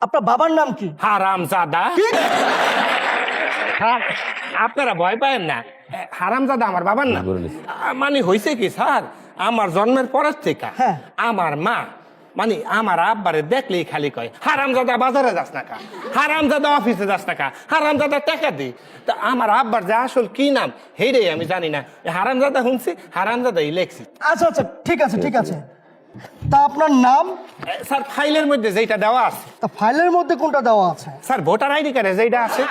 আপনার বাবার নাম কি? হারামজাদা। হ্যাঁ, আপনারা ভয় পায়েন না, হারামজাদা আমার বাবার নাম। মানে হয়েছে কি স্যার, আমার জন্মের পরের থেকে হ্যাঁ। আমার মা মানে আমার আব্বারে দেখলেই খালি কয় হারামজাদা বাজারে যাস না কা, হারামজাদা অফিসে যাস না কা, হারামজাদা টাকা দি। তা আমার আব্বার যে আসল কি নাম হেইটাই আমি জানি না, হারামজাদা শুনছি, হারামজাদাই লেখছি। আচ্ছা আচ্ছা, ঠিক আছে ঠিক আছে। তা আপনার নাম? স্যার ফাইলের মধ্যে যেটা দেওয়া আছে। তা ফাইলের মধ্যে কোনটা দেওয়া আছে? স্যার ভোটার আইডি কার্ডে যেটা আছে।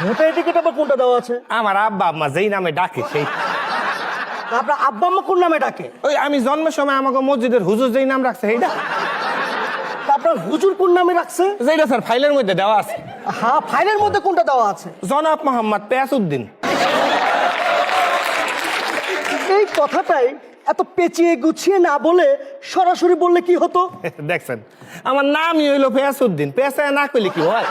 ভোটার আইডি কার্ডে আবার কোনটা দেওয়া আছে? আমার আব্বা আম্মা যেই নামে ডাকে সেই। তা আপনার আব্বা আম্মা কোন নামে ডাকে? ওই আমি জন্মের সময় আমাকে মসজিদের হুজুর যেই নাম রাখছে সেইটা। তা আপনার হুজুর কোন নামে রাখছে? যেটা স্যার ফাইলের মধ্যে দেওয়া আছে। হ্যাঁ, ফাইলের মধ্যে কোনটা দেওয়া আছে? জনাব মোহাম্মদ পেয়াসউদ্দিন। এই কথাটাই এত পেঁচিয়ে গুছিয়ে না বলে সরাসরি বললে কি হতো? দেখছেন, আমার নামই হইলো পেয়াসউদ্দিন, পেঁচায় না কইলে কি হয়?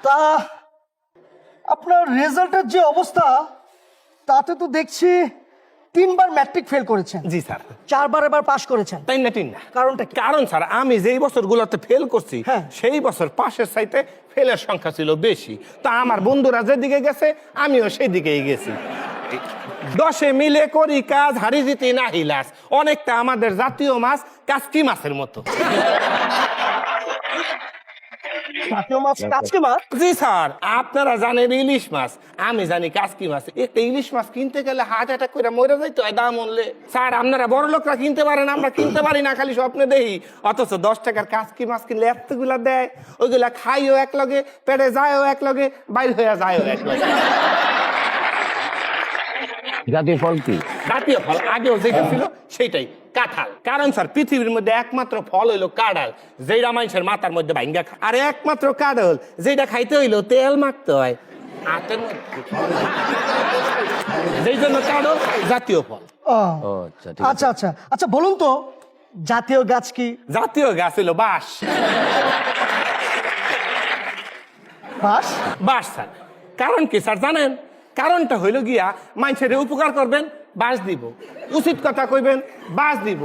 তা আপনার রেজাল্টের যে অবস্থা, তাতে তো দেখছি 3বার ম্যাট্রিক ফেল করেছেন, জি স্যার। 4বার এবার পাশ করেছেন। তাই না ঠিক না? কারণটা কি? কারণ স্যার আমি যেই বছরগুলোতে ফেল করছি হ্যাঁ। সেই বছর পাশের চাইতে ফেলের সংখ্যা ছিল বেশি। তা আমার বন্ধুরা যেদিকে গেছে আমিও সেই দিকেই গেছি। 10 মিলে করি কাজ, হারি জিতি না হিলাস। অনেকটা আমাদের জাতীয় মাছ কাচকি মাছের মতো। জাতীয় মাছ কাচকি মাছ? জি স্যার, আপনারা জানেন ইলিশ মাছ, আমি জানি কাচকি মাছ। একটা ইলিশ মাছ কিনতে গেলে হার্ট অ্যাটাক করে মরে যাইতে হয় দাম মূল্যে। স্যার আপনারা বড় লোকরা কিনতে পারেন, আমরা কিনতে পারি না, খালি স্বপ্নে দেখি। অথচ 10 টাকার কাচকি মাছ কিনলে এতগুলা দেয়, ওইগুলা খাইও এক লগে, পেটে যায়ও এক লগে, বাইর হয়ে যায়ও এক লগে। জাতীয় ফল কি? জাতীয় ফল আগেও যেটা ছিল সেইটাই কাঁঠাল। কারণ স্যার পৃথিবীর মধ্যে একমাত্র ফল হইলো কাঁঠাল, যেটা মানুষের মাথার মধ্যে ভাঙ্গা খায়। আর একমাত্র কাঁঠাল যেটা খাইতে হইলো তেল মাখতে হয় আটের মধ্যে। যেই জন্য কাঁঠাল জাতীয় ফল। ও, ও আচ্ছা, ঠিক আচ্ছা আচ্ছা আচ্ছা, বলুন তো জাতীয় গাছ কি? জাতীয় গাছ হইলো বাঁশ। বাঁশ? বাঁশ স্যার। কারণ কি স্যার জানেন? কারণটা হইলো গিয়া মানুষের উপকার করবেন, বাঁশ দিব। উচিত কথা কইবেন, বাঁশ দিব।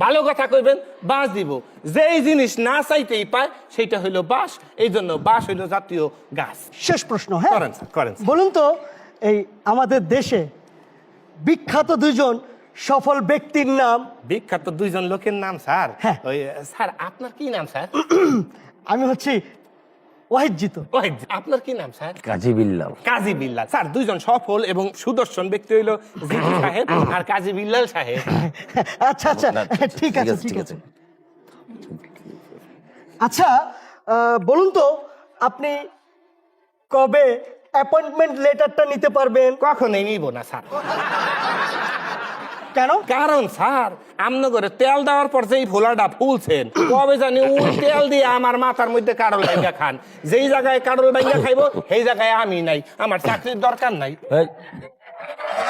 ভালো কথা কইবেন, বাঁশ দিব। যেই জিনিস না চাইতেই পায় সেইটা হইলো বাঁশ। এই জন্য বাঁশ হইলো জাতীয় গাছ। শেষ প্রশ্ন, হ্যাঁ করেন স্যার, করেন স্যার। বলুন তো এই আমাদের দেশে বিখ্যাত দুজন সফল ব্যক্তির নাম? বিখ্যাত 2জন লোকের নাম স্যার? হ্যাঁ। ওই স্যার আপনার কি নাম স্যার? আমি হচ্ছি ওয়াহিদ জিতু। ওই আপনার কি নাম স্যার? কাজী বিল্লাল। কাজী বিল্লাল। স্যার 2জন সফল এবং সুদর্শন ব্যক্তি হইলো জিতু সাহেব আর কাজী বিল্লাল সাহেব। আচ্ছা আচ্ছা, না, ঠিক আছে ঠিক আছে। আচ্ছা, বলুন তো আপনি কবে অ্যাপয়েন্টমেন্ট লেটারটা নিতে পারবেন? কখনোই নিব না স্যার। কেন? কারণ স্যার আমনগরে তেল দেওয়ার পর যেই ভোলাটা ফুলছেন, কবে জানি ওই তেল দিয়ে আমার মাথার মধ্যে কারল ভাঙ্গা খান। যেই জায়গায় কারল ভাঙ্গা খাইবো সেই জায়গায় আমি নাই, আমার চাকরির দরকার নাই। এই,